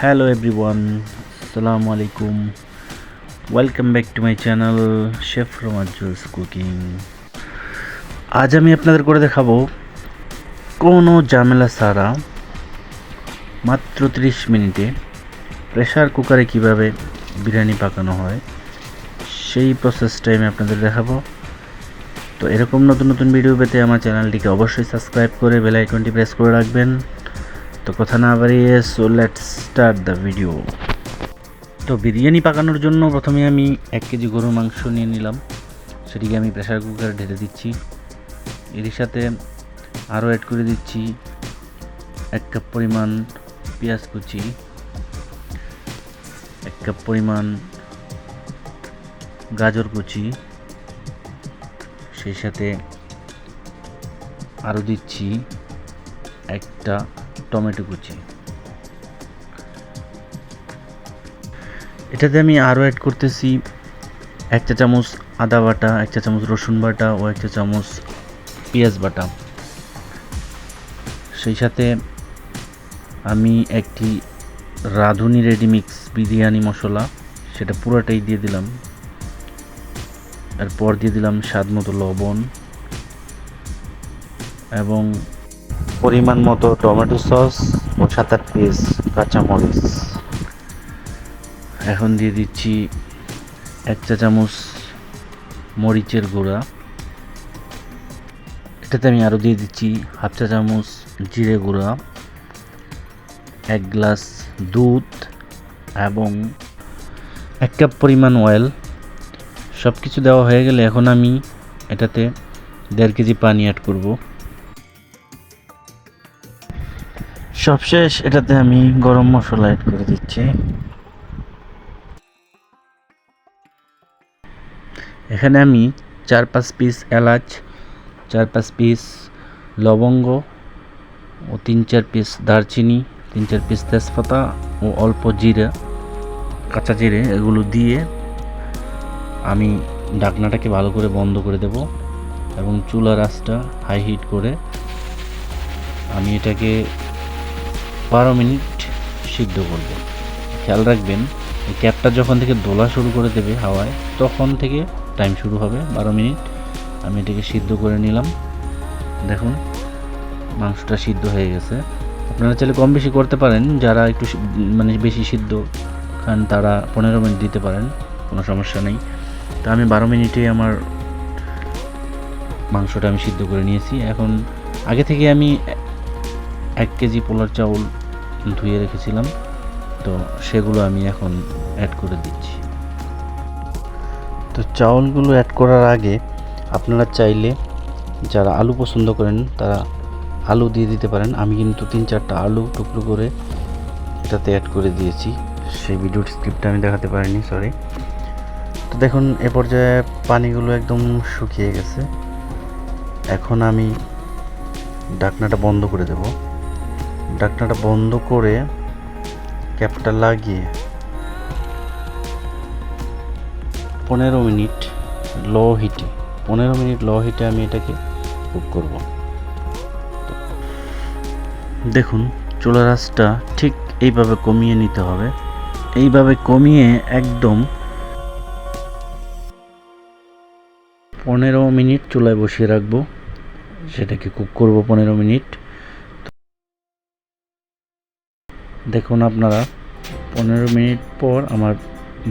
Hello everyone, Assalamu alaikum. Welcome back to my channel Chef Romajul's Cooking. আজ আমি আপনাদের করে দেখাবো কোনো ঝামেলা ছাড়া মাত্র 30 মিনিটে প্রেসার কুকারে কিভাবে বিরিয়ানি পাকানো হয় সেই প্রসেসটাই আমি আপনাদের দেখাবো। তো এরকম নতুন নতুন ভিডিও পেতে আমার চ্যানেলটিকে অবশ্যই সাবস্ক্রাইব করে বেল আইকনটি প্রেস করে রাখবেন। তো কথা না বাড়িয়ে লেটস স্টার্ট দ্য ভিডিও। তো বিরিয়ানি পাকানোর জন্য প্রথমে আমি 1 কেজি গরুর মাংস নিয়ে নিলাম, সেটিকে আমি প্রেসার কুকারে ঢেলে দিচ্ছি। এর সাথে আরও অ্যাড করে দিচ্ছি 1 কাপ পরিমাণ পেঁয়াজ কুচি, 1 কাপ পরিমাণ গাজর কুচি, সেই সাথে আরও দিচ্ছি একটা টমেটো কুচি। এটাতে আমি আরও অ্যাড করতেছি 1 চা চামচ আদা বাটা, 1 চা চামচ রসুন বাটা ও 1 চা চামচ পেঁয়াজ বাটা। সেই সাথে আমি একটি রাঁধুনি রেডিমিক্স বিরিয়ানি মশলা সেটা পুরোটাই দিয়ে দিলাম। এরপর দিয়ে দিলাম স্বাদ মতো লবণ এবং পরিমাণ মতো টমেটো সস ও 7-8 পিস কাঁচামরিচ। এখন দিয়ে দিচ্ছি 1 চা চামচ মরিচের গুঁড়া। এটাতে আমি আরও দিয়ে দিচ্ছি 1/2 চা চামচ জিরে গুঁড়া, 1 গ্লাস দুধ এবং 1 কাপ পরিমাণ অয়েল। সব কিছু দেওয়া হয়ে গেলে এখন আমি এটাতে 1.5 কেজি পানি অ্যাড করব। সবশেষ এটাতে আমি গরম মশলা অ্যাড করে দিচ্ছি। এখানে আমি 4-5 পিস এলাচ, 4-5 পিস লবঙ্গ ও 3-4 পিস দারচিনি, 3-4 পিস তেজপাতা ও অল্প জিরা, কাঁচা জিরে এগুলো দিয়ে আমি ঢাকনাটাকে ভালো করে বন্ধ করে দেব এবং চুলার আঁচটা হাই হিট করে আমি এটাকে 12 মিনিট সিদ্ধ করব। খেয়াল রাখবেন এই ক্যাপটা যখন থেকে দোলা শুরু করে দেবে হাওয়ায় তখন থেকে টাইম শুরু হবে। 12 মিনিট আমি এটাকে সিদ্ধ করে নিলাম। দেখুন মাংসটা সিদ্ধ হয়ে গেছে। আপনারা চাইলে কম বেশি করতে পারেন, যারা একটু বেশি সিদ্ধ খান তারা 15 মিনিট দিতে পারেন, কোনো সমস্যা নেই। তো আমি 12 মিনিটে আমার মাংসটা আমি সিদ্ধ করে নিয়েছি। এখন আগে থেকে আমি 1 কেজি পোলার চাউল ধুয়ে রেখেছিলাম, তো সেগুলো আমি এখন অ্যাড করে দিচ্ছি। তো চাউলগুলো অ্যাড করার আগে আপনারা চাইলে যারা আলু পছন্দ করেন তারা আলু দিয়ে দিতে পারেন। আমি কিন্তু 3-4টা আলু টুকরো করে এটাতে অ্যাড করে দিয়েছি, সেই ভিডিওর স্ক্রিপ্টটা আমি দেখাতে পারিনি, সরি। তো দেখুন এ পর্যায়ে পানিগুলো একদম শুকিয়ে গেছে। এখন আমি ঢাকনাটা বন্ধ করে দেব। ঢাকনাটা বন্ধ করে ক্যাপটা লাগিয়ে 15 মিনিট লো হিটে আমি এটাকে কুক করব। দেখুন চুলার আঁচটা ঠিক এইভাবে কমিয়ে নিতে হবে। এইভাবে কমিয়ে একদম 15 মিনিট চুলায় বসিয়ে রাখবো, সেটাকে কুক করব 15 মিনিট। দেখুন আপনারা 15 মিনিট পর আমার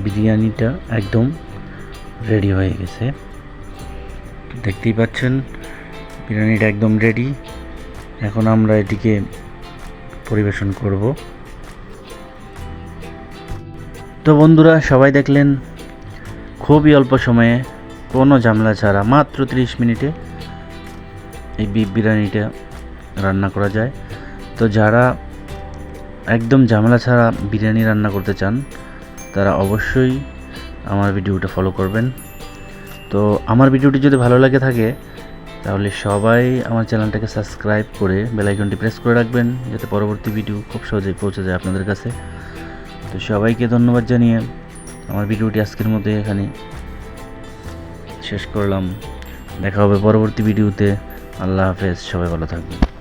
বিরিয়ানিটা একদম রেডি হয়ে গেছে। দেখতেই পাচ্ছেন বিরিয়ানিটা একদম রেডি। এখন আমরা এটিকে পরিবেশন করব। তো বন্ধুরা সবাই দেখলেন খুবই অল্প সময়ে কোনো ঝামেলা ছাড়া মাত্র 30 মিনিটে এই বিফ বিরিয়ানিটা রান্না করা যায়। তো যারা একদম ঝামেলা ছাড়া বিরিয়ানি রান্না করতে চান তারা অবশ্যই আমার ভিডিওটা ফলো করবেন। তো আমার ভিডিওটি যদি ভালো লাগে থাকে তাহলে সবাই আমার চ্যানেলটাকে সাবস্ক্রাইব করে বেল আইকনটি প্রেস করে রাখবেন, যাতে পরবর্তী ভিডিও খুব সহজেই পৌঁছে যায় আপনাদের কাছে। তো সবাইকে ধন্যবাদ জানিয়ে আমার ভিডিওটি আজকের মধ্যে এখানে শেষ করলাম। দেখা হবে পরবর্তী ভিডিওতে। আল্লাহ হাফেজ, সবাই ভালো থাকবেন।